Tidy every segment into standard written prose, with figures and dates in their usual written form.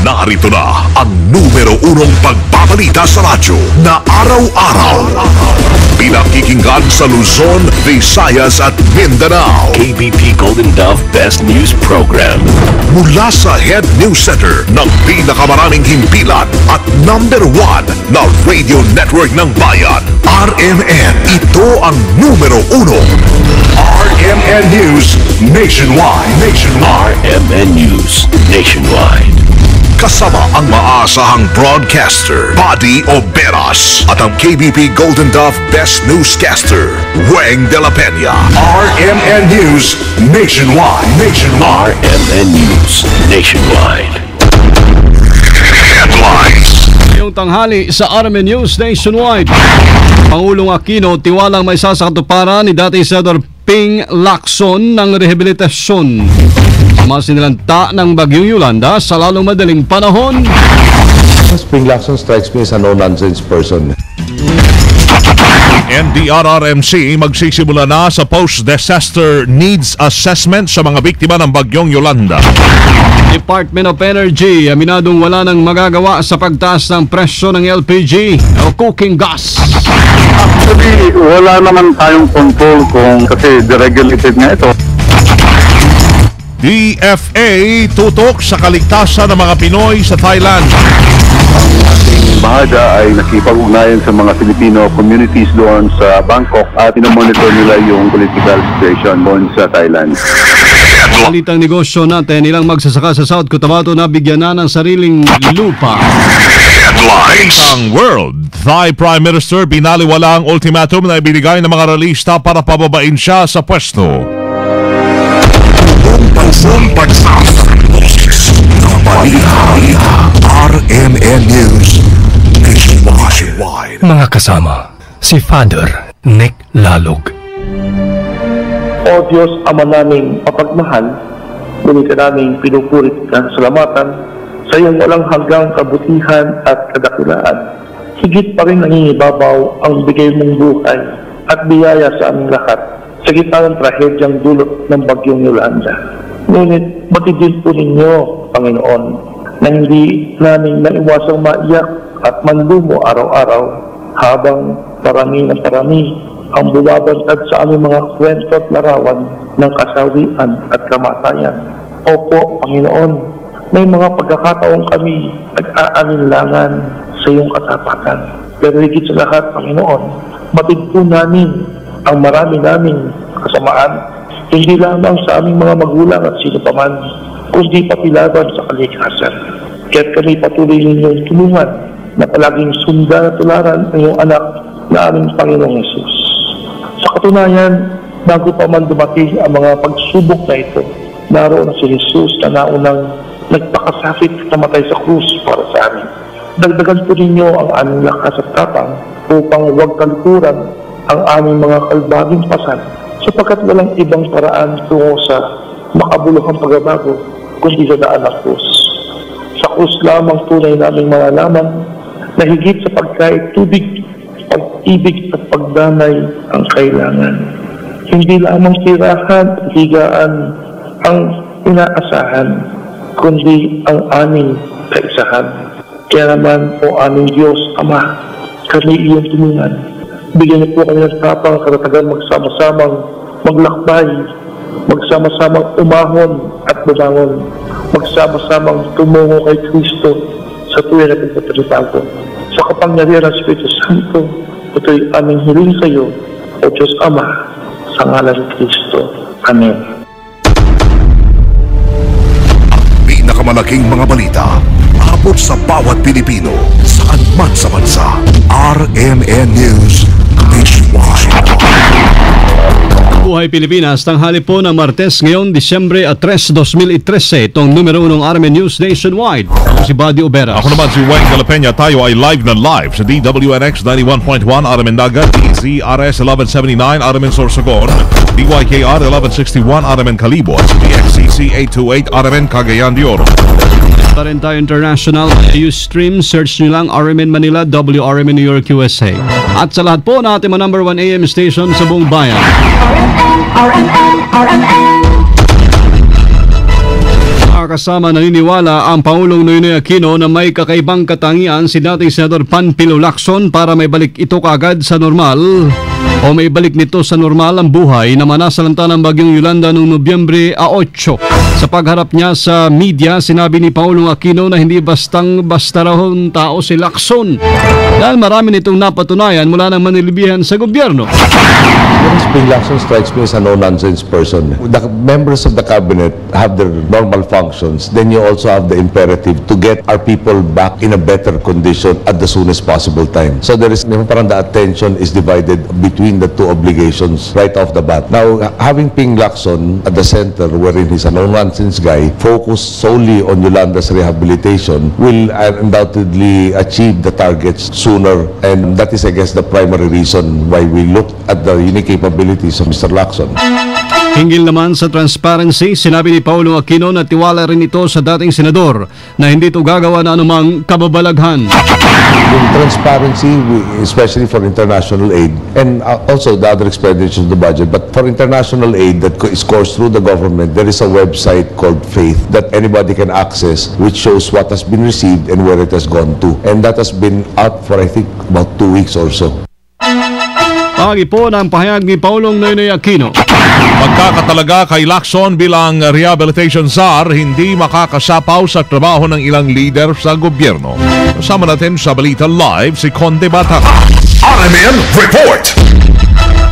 Narito na ang numero 1 pagbabalita sa radyo na araw-araw. Pinakikinggan sa Luzon, Visayas at Mindanao. KBP Golden Dove Best News Program. Mula sa Head News Center ng pinakamaraming himpilan at number 1 na radio network ng bayan, RMN. Ito ang numero 1. RMN News Nationwide. RMN News Nationwide. Kasama ang maasahang broadcaster, Buddy Oberas, at ang KBP Golden Dove Best Newscaster, Weng De La Peña. RMN News Nationwide. RMN News Nationwide. Headlines. Ngayong tanghali sa RMN News Nationwide, Pangulong Aquino tiwalang may isa sa katuparan ni dating Senador Ping Lacson ng rehabilitasyon. Masinilanta ng Bagyong Yolanda sa lalong madaling panahon. Ping Lacson strikes me as a no-nonsense person. NDRRMC magsisimula na sa post-disaster needs assessment sa mga biktima ng Bagyong Yolanda. Department of Energy aminadong wala nang magagawa sa pagtaas ng presyo ng LPG o cooking gas. Actually, wala naman tayong control kasi deregulated nga ito. DFA tutok sa kaligtasan ng mga Pinoy sa Thailand. Ang bahada ay nakipag-ugnayan sa mga Filipino communities doon sa Bangkok at pinomonitor nila yung political situation doon sa Thailand. Balitang negosyo natin, ilang magsasaka sa South Cotabato na bigyan na ng sariling lupa. Headlines. Ang world, Thai Prime Minister binaliwala ang ultimatum na ibinigay ng mga realista para pababain siya sa pwesto. RMN News Nationwide. Mga kasama, si Father Nick Lalog. O Diyos, Ama naming mapagmahal, ngunit naming pinupurit ng salamatan sa iyong walang hanggang kabutihan at kadakilaan. Higit pa rin nangingibabaw ang bigay mong buhay at biyaya sa aming lahat sa gitna ng trahedyang dulot ng Bagyong Yolanda. Ngunit batidin po ninyo, Panginoon, na hindi namin naiwasang maiyak at manlumo araw-araw habang parami ng parami ang bumabantad sa aming mga kwento at larawan ng kasawian at kamatayan. Opo, Panginoon, may mga pagkakataong kami nag-aalinlangan sa iyong katapatan. Pero higit sa lahat, Panginoon, batid po namin ang marami naming kasamaan, hindi lamang sa aming mga magulang at sino paman, kundi pati laban sa kalikasan. Kaya't kami patuloy ninyong tulungan na palaging sundan at tularan ang iyong anak na aming Panginoong Yesus. Sa katunayan, bago pa man dumating ang mga pagsubok na ito, naroon na si Jesus na naunang nagpakasakit at namatay sa krus para sa amin. Dagdagan po ninyo ang aming lakas at tapang upang huwag kalikuran ang aming mga kalbaging pasan sapagkat walang ibang paraan tungo sa makabuluhang pagbabago kundi sa daan ng krus. Sa krus lamang tunay naming malalaman na higit sa pagkain tubig, pag-ibig at pagdanay ang kailangan. Hindi lamang tirahan at higaan ang inaasahan, kundi ang aming kaisahan. Kaya naman po aming Diyos, Ama, kami iyong tulungan. Bigyan niyo po kami ng tapang katatagan magsama-samang maglakbay, magsama-samang umahon at bumangon, magsama-samang tumungo kay Kristo sa tuwing na pagpapalitago. Sa kapangyarihan ng Espiritu Santo, ito'y aming hiling sa iyo, O Diyos Ama, sa ngalan ni Kristo. Amen. Pinakamalaking mga balita, abot sa bawat Pilipino, saan man sa bansa. RMN News Nationwide. Buhay Pilipinas, tanghali po ng Martes ngayon, Disyembre 3, 2013. Itong numero 1 RMN News Nationwide. Ako si Buddy Oberas. Ako naman si Weng De La Peña. Tayo ay live na live sa DWNX 91.1 RMN Dagat, DZRS 1179 RMN Sorsogon, DYKR 1161 RMN Calibot, DXCC 828 RMN Cagayan de Oro. Pa rin tayo international. Ustream, search nyo lang RMN Manila, WRMN New York, USA. At sa lahat po na ating mga number 1 AM station sa buong bayan. Mga kasama, naniniwala ang Pangulong Noynoy Aquino na may kakaibang katangian si dating Senador Panfilo Lacson para may balik ito kaagad sa normal o may balik nito sa normal ang buhay na manasalanta ng bagyong Yolanda noong Nobyembre 8. Sa pagharap niya sa media, sinabi ni Pangulong Aquino na hindi basta raw tao si Lacson dahil marami nitong napatunayan mula ng manilibihan sa gobyerno. Spring Lacson strikes me as a no-nonsense person. The members of the cabinet have their normal functions. Then you also have the imperative to get our people back in a better condition at the soonest possible time. So there is, parang the attention is divided between the two obligations right off the bat. Now, having Ping Lacson at the center, wherein he's a no-nonsense guy, focused solely on Yolanda's rehabilitation, will undoubtedly achieve the targets sooner. And that is, I guess, the primary reason why we looked at the unique capabilities of Mr. Lacson. Hinggil naman sa transparency, sinabi ni Pangulong Aquino na tiwala rin ito sa dating senador na hindi ito gagawa na anumang kababalaghan. Yung transparency, especially for international aid and also the other expenditures of the budget, but for international aid that is coursed through the government, there is a website called Faith that anybody can access, which shows what has been received and where it has gone to. And that has been out for, I think, about 2 weeks or so. Pagi po ng pahayag ni Pangulong Noynoy Aquino. Pagkakatalaga kay Lacson bilang rehabilitation czar, hindi makakasapaw sa trabaho ng ilang leader sa gobyerno. Kasama natin sa Balita Live si Conde Bata. RMN Report.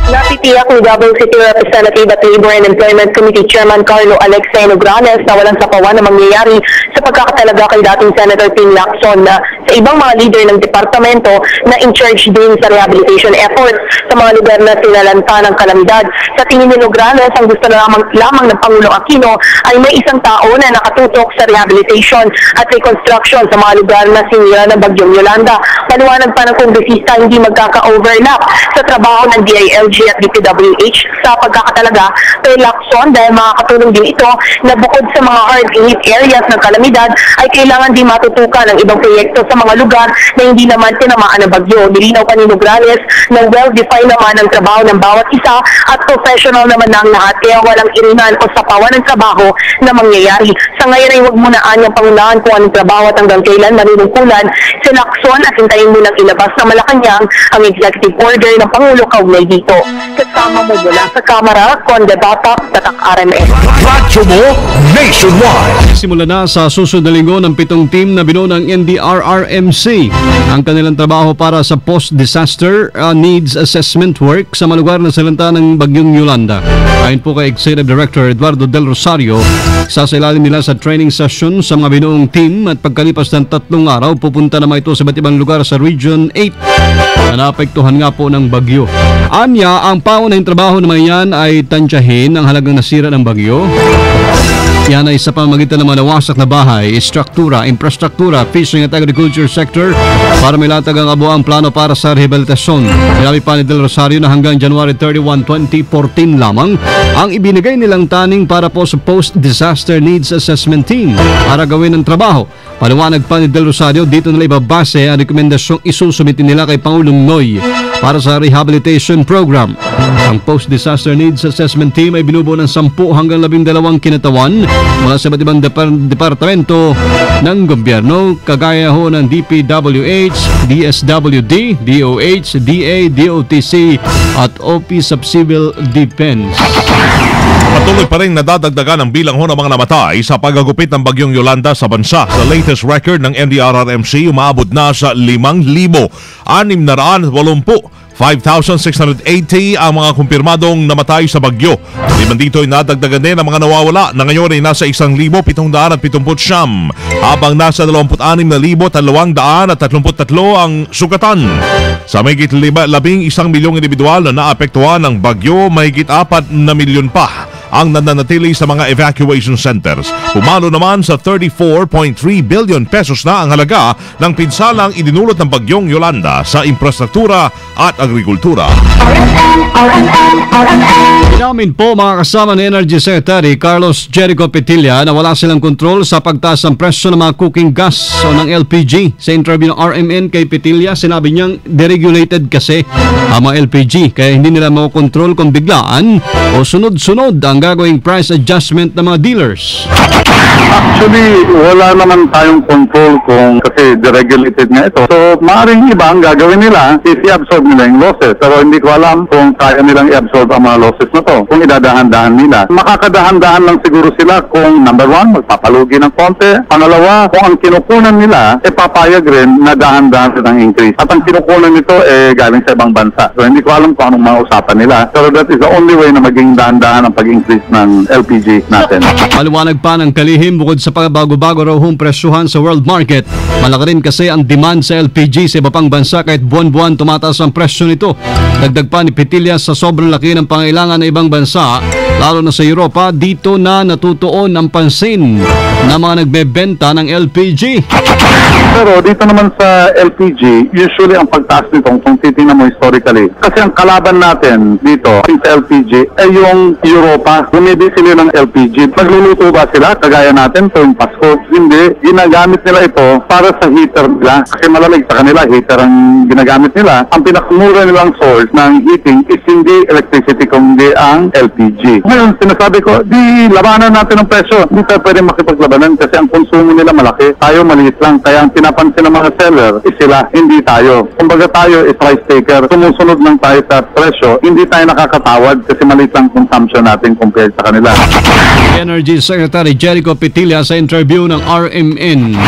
Napitiyak ni Davao City Representative at Labor and Employment Committee Chairman Carlo Alexei Nograles na walang sapawan na mangyayari sa pagkakatalaga kay dating Senator Ping Lacson na sa ibang mga leader ng departamento na in charge din sa rehabilitation efforts sa mga lugar na sinalanta ng kalamidad. Sa tingin ni Nograles, ang gusto lamang ng Pangulong Aquino ay may isang tao na nakatutok sa rehabilitation at reconstruction sa mga lugar na sinira ng bagyong Yolanda. Paliwanag pa ng kongresista, hindi magkaka-overlap sa trabaho ng DILG at DPWH sa pagkakatalaga kay Lacson dahil makakatulong din ito na bukod sa mga hard-hit areas ng kalamidad ay kailangan din matutukan ang ibang proyekto sa mga lugar na hindi naman tinamaan ng bagyo. Nilinaw pa ni Nograles na well-defined naman ang trabaho ng bawat isa at professional naman na ang lahat kaya walang irinan o sapawan ng trabaho na mangyayari. Sa ngayon ay huwag munaan yung pangunahan kung anong trabaho at hanggang kailan manunungkulan si Lacson at hintayin munang ilabas na Malacanang ang executive order ng Pangulo kaugnay dito. Kasama mo mula sa Kamara, Conde Bata, Tatak RMN. Radyo mo nationwide. Simula na sa susunod na linggo ng 7 team na binuo ng NDRRMC ang kanilang trabaho para sa post-disaster needs assessment work sa mga lugar na salanta ng bagyong Yolanda. Ayon po kay Executive Director Eduardo Del Rosario, sasailalim nila sa training session sa mga binuong team at pagkalipas ng 3 araw, pupunta naman ito sa iba't ibang lugar sa Region 8 na naapektuhan nga po ng bagyo. Anya, ang paunahing trabaho naman yan ay tansyahin ang halagang nasira ng bagyo. Yan ay sa pamamagitan ng mga nawasak na bahay, struktura, infrastruktura, fishing at agriculture sector para may latag ang abuang plano para sa rehabilitasyon. Sinabi pa ni Del Rosario na hanggang January 31, 2014 lamang ang ibinigay nilang taning para po sa Post-Disaster Needs Assessment Team para gawin ang trabaho. Paliwanag pa ni Del Rosario, dito nila ibabase ang rekomendasyong isusumitin nila kay Pangulong Noy para sa rehabilitation program. Ang Post-Disaster Needs Assessment Team ay binubuo ng 10 hanggang 12 kinatawan mula sa iba't ibang departamento ng gobyerno kagaya ho ng DPWH, DSWD, DOH, DA, DOTC at Office of Civil Defense. Patuloy pa rin nadadagdagan ang bilang ng mga namatay sa paggagupit ng bagyong Yolanda sa bansa. Sa latest record ng NDRRMC, umaabot na sa 5,680. 5,680 ang mga kumpirmadong namatay sa bagyo. Liman dito ay nadagdagan din ang mga nawawala na ngayon ay nasa 1,779 habang nasa 26,233 ang sugatan. Sa mahigit 11 milyong individual na naapektuhan ng bagyo, mahigit 4 na milyon pa ang nananatili sa mga evacuation centers. Pumalo naman sa 34.3 billion pesos na ang halaga ng pinsalang idinulot ng bagyong Yolanda sa infrastruktura at agrikultura. Inamin po mga kasama ni Energy Secretary Carlos Jericho Petilla na wala silang kontrol sa pagtaas ng presyo ng mga cooking gas o ng LPG. Sa interview ng RMN kay Petilla, sinabi niyang deregulated kasi ang mga LPG kaya hindi nila makokontrol kung biglaan o sunod-sunod ang gagawing price adjustment ng mga dealers. Actually, wala naman tayong control kasi deregulated nga ito. So, maaaring iba ang gagawin nila is i-absorb nila yung losses. Pero hindi ko alam kung kaya nilang i-absorb ang mga losses na to. Kung idadahan-dahan nila. Makakadahan-dahan lang siguro sila kung number one, magpapalugi ng konti. Pangalawa, kung ang kinukunan nila, papayag rin na dahan-dahan silang increase. At ang kinukunan nito, galing sa ibang bansa. So, hindi ko alam kung anong mausapan nila. Pero that is the only way na maging dahan-dahan ang pag-increase ng LPG natin. Maliwanag pa ng kalihim, bukod sa pagbago-bago raw hong presyuhan sa world market, malaki rin kasi ang demand sa LPG sa iba pang bansa kahit buwan-buwan tumataas ang presyo nito. Dagdag pa ni Petilla sa sobrang laki ng pangailangan ng ibang bansa, lalo na sa Europa, dito na natutuon ang pansin ng mga nagbebenta ng LPG. Pero dito naman sa LPG, usually ang pagtaas nito, kung titingnan mo historically, kasi ang kalaban natin dito sa LPG ay yung Europa. Bumibili sila ng LPG. Nagluluto ba sila? Kagaya natin tuwing Pasko. Hindi. Ginagamit nila ito para sa heater nila. Kasi malamig sa kanila, heater ang ginagamit nila. Ang pinakamura nilang source ng heating is hindi electricity kundi ang LPG. Ngayon, sinasabi ko, di labanan natin ang presyo. Hindi tayo pwede makipaglabanan kasi ang konsumo nila malaki. Tayo maliit lang. Kaya ang pinapansin ng mga seller is sila, hindi tayo. Kumbaga tayo is price taker. Sumusunod lang tayo sa presyo. Hindi tayo nakakatawad kasi maliit lang consumption natin compared sa kanila. Energy Secretary Jericho Petilla sa interview ng RMN.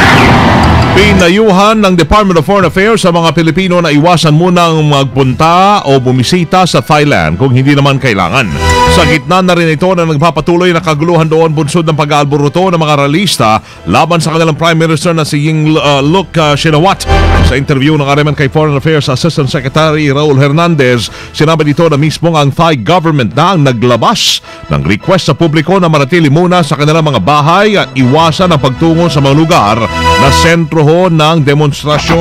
Pinayuhan ng Department of Foreign Affairs sa mga Pilipino na iwasan munang magpunta o bumisita sa Thailand kung hindi naman kailangan. Sa gitna na rin ito na nagpapatuloy na kaguluhan doon bunsod ng pag-aalburuto ng mga realista laban sa kanilang Prime Minister na si Yingluck Shinawat. Sa interview ng RMN kay Foreign Affairs Assistant Secretary Raul Hernandez, sinabi dito na mismong ang Thai government na ang naglabas ng request sa publiko na manatili muna sa kanilang mga bahay at iwasan ang pagtungo sa mga lugar na sentro ng demonstrasyon.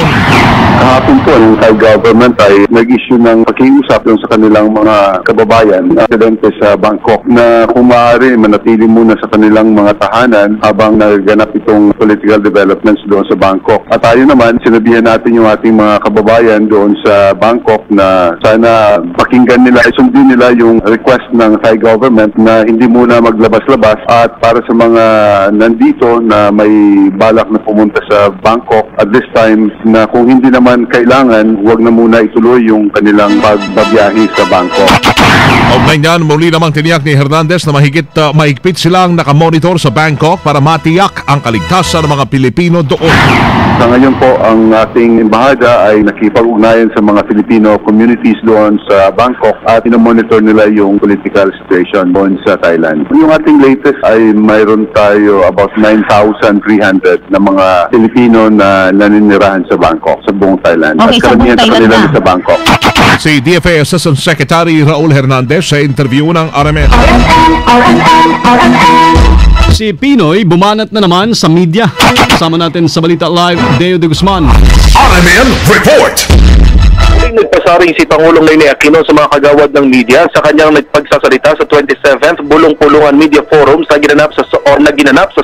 Kahapon po, ang Thai government ay nag-issue ng pakiusap sa kanilang mga kababayan na residente sa Bangkok na kung maaari manatili muna sa kanilang mga tahanan habang nagaganap itong political developments doon sa Bangkok. At tayo naman, sinabihan natin yung ating mga kababayan doon sa Bangkok na sana pakinggan nila, sundin nila yung request ng Thai government na hindi muna maglabas-labas at para sa mga nandito na may balak na pumunta sa Bangkok at this time na kung hindi naman kailangan, huwag na muna ituloy yung kanilang pagbabiyahe sa Bangkok. Kaugnay niyan, muli namang tiniyak ni Hernandez na mahigpit silang nakamonitor sa Bangkok para matiyak ang kaligtasan ng mga Pilipino doon. Sa ngayon po, ang ating embahada ay nakipag-ugnayan sa mga Filipino communities doon sa Bangkok at inomonitor nila yung political situation doon sa Thailand. Yung ating latest ay mayroon tayo about 9,300 na mga Filipino na naninirahan sa Bangkok, sa buong Thailand. Okay, at karamihan sa kanila sa Bangkok. Si DFA Assistant Secretary Raul Hernandez sa interview ng RMN. Si Pinoy bumanat na naman sa media. Kasama natin sa Balita Live, Deo de Guzman. RMN Report. Nagpasaring si Pangulong Ninoy Aquino sa mga kagawad ng media sa kanyang nagpagsasalita sa 27th Bulong-Pulungan Media Forum sa ginanap sa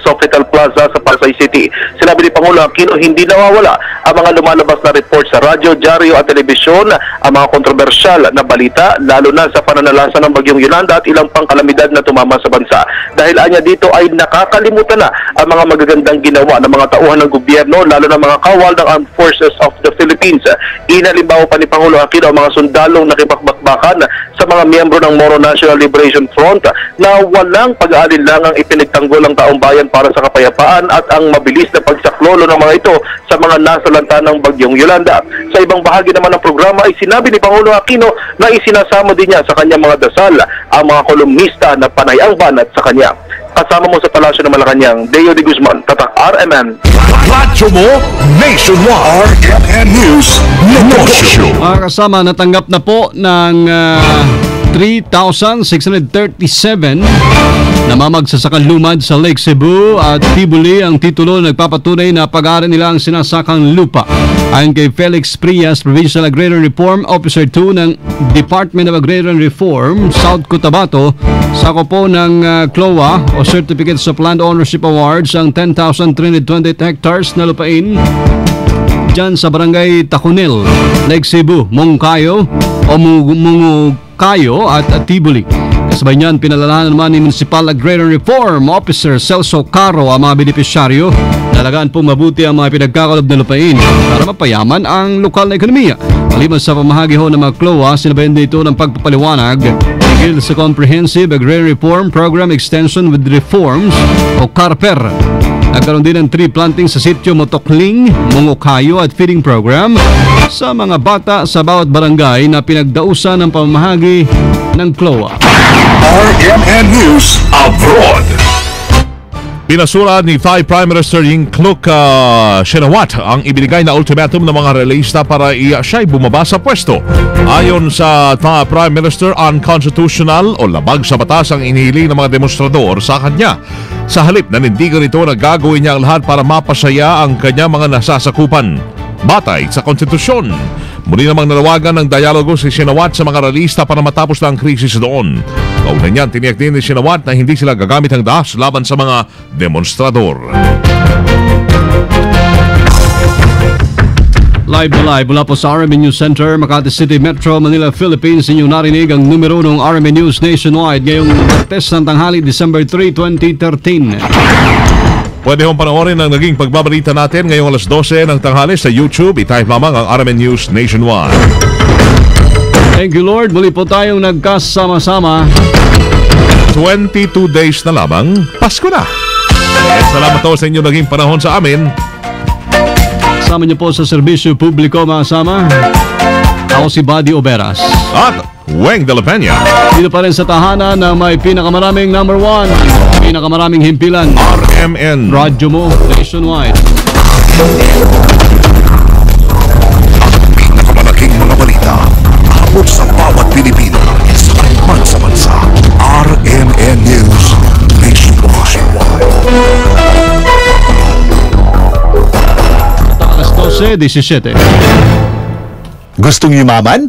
Sofitel Plaza sa Pasay City. Sinabi ni Pangulong Aquino, hindi nawawala ang mga lumalabas na report sa radyo, dyaryo at telebisyon, ang mga kontrobersyal na balita, lalo na sa pananalasa ng Bagyong Yolanda at ilang pang kalamidad na tumama sa bansa. Dahil anya dito ay nakakalimutan na ang mga magagandang ginawa ng mga tauhan ng gobyerno, lalo na mga kawal ng Armed Forces of the Philippines. Inalimbaw pa ni Pangulo Aquino ang mga sundalong nakipagbakan sa mga miyembro ng Moro National Liberation Front na walang pag-aalinlangang ipinagtanggol ang taong bayan para sa kapayapaan at ang mabilis na pagsaklolo ng mga ito sa mga nasalanta ng Bagyong Yolanda. Sa ibang bahagi naman ng programa ay sinabi ni Pangulo Aquino na isinasama din niya sa kanyang mga dasal ang mga kolumnista na panay ang banat sa kanya. Kasama mo sa Palasyo ng Malacanang, Deo de Guzman, Tatak RMN. Radyo mo, Nationwide RMN News Negosyo. Mga kasama, natanggap na po ng 3,637 na mamagsasakang lumad sa Lake Cebu at Tibuli ang titulo nagpapatunay na pag-aari nila ang sinasakang lupa. Ayon kay Felix Prias, Provincial Agrarian Reform Officer 2 ng Department of Agrarian Reform, South Cotabato, sako po ng CLOA o Certificates of Land Ownership Awards ang 10,328 hectares na lupain dyan sa Barangay Tacunel, Lake Cebu, Mungkayo o Mungkayo at Tibuli. Kasabay niyan, pinalalahanan naman ni Municipal Agrarian Reform Officer Celso Caro ang mga benepisyaryo. Dalagaan pong mabuti ang mga pinagkakalob na lupain para mapayaman ang lokal na ekonomiya. Maliban sa pamahagi ho ng mga CLOA, sinabayan dito ng pagpapaliwanag tigil sa Comprehensive Agrarian Reform Program Extension with Reforms o CARPER. Nagkaroon din ng tree planting sa sitio Motokling, Mongokayo at feeding program sa mga bata sa bawat barangay na pinagdausan ng pamahagi ng CLOA. RMN News Abroad. Pinasura ni Thai Prime Minister Yingluck Shinawatra ang ibinigay na ultimatum ng mga realista para siya'y bumaba sa pwesto. Ayon sa Thai Prime Minister, unconstitutional o labag sa batas ang inihiling ng mga demonstrador sa kanya. Sa halip, nanindigan ito na gagawin niya ang lahat para mapasaya ang kanya mga nasasakupan. Batay sa konstitusyon. Muli namang nanawagan ng dialogo si Shinawatra sa mga realista para matapos na ang krisis doon. Kaunan niyan, tiniyak din ni Shinawatra na hindi sila gagamit ng dahas laban sa mga demonstrador. Live na live mula po sa RMN News Center, Makati City, Metro Manila, Philippines. Inyong narinig ang numero ng RMN News Nationwide ngayong Martes ng tanghali, December 3, 2013. Pwede hong panoorin ang naging pagbabalita natin ngayong alas 12 ng tanghali sa YouTube. I-type lamang ang RMN News Nationwide. Thank you, Lord. Muli po tayong nagkasama-sama. 22 days na lamang, Pasko na. Salamat po sa inyo naging panahon sa amin. Kasama niyo po sa serbisyo publiko, mga sama. Ako si Buddy Oberas. At Weng de la Peña. Dito pa rin sa tahanan na may pinakamaraming number 1, pinakamaraming himpilan. RMN Radyo mo nationwide. Pinakamalaking mga balita abot sa bawat Pilipino sa bansa. RMN News Nationwide. Alas 12:17. Gustong yumaman?